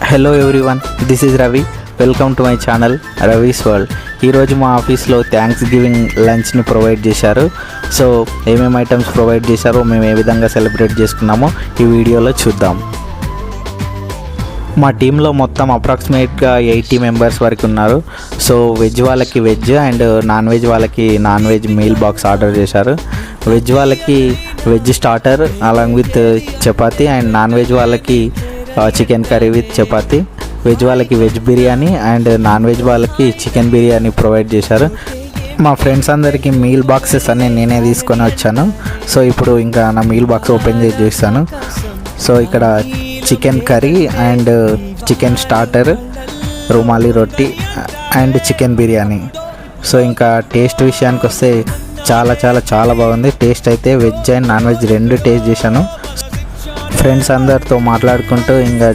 Hello everyone, this is Ravi. Welcome to my channel Ravi's world. ఈరోజు మా ఆఫీస్లో థ్యాంక్స్ గివింగ్ లంచ్ని ప్రొవైడ్ చేశారు. సో ఏమేమి ఐటమ్స్ ప్రొవైడ్ చేశారో, మేము ఏ విధంగా సెలబ్రేట్ చేసుకున్నామో ఈ వీడియోలో చూద్దాం. మా టీంలో మొత్తం అప్రాక్సిమేట్గా 80 మెంబర్స్ వరకు ఉన్నారు. సో వెజ్ వాళ్ళకి వెజ్ అండ్ నాన్ వెజ్ వాళ్ళకి non veg meal box order చేశారు. వెజ్ వాళ్ళకి veg starter along with chapati and non veg వాళ్ళకి chicken curry with chapati. Veg వాళ్ళకి veg biryani and non veg వాళ్ళకి చికెన్ బిర్యానీ ప్రొవైడ్ చేశారు. మా ఫ్రెండ్స్ అందరికీ మీల్ బాక్సెస్ అన్నీ నేనే తీసుకొని వచ్చాను. సో ఇప్పుడు ఇంకా నా మీల్ బాక్స్ ఓపెన్ చేసి చూస్తాను. సో ఇక్కడ chicken curry and chicken starter, rumali రొట్టి అండ్ చికెన్ బిర్యానీ. సో ఇంకా టేస్ట్ విషయానికి వస్తే చాలా చాలా చాలా బాగుంది. టేస్ట్ అయితే వెజ్ అండ్ నాన్ వెజ్ రెండు టేస్ట్ చేశాను. ఫ్రెండ్స్ అందరితో మాట్లాడుకుంటూ ఇంకా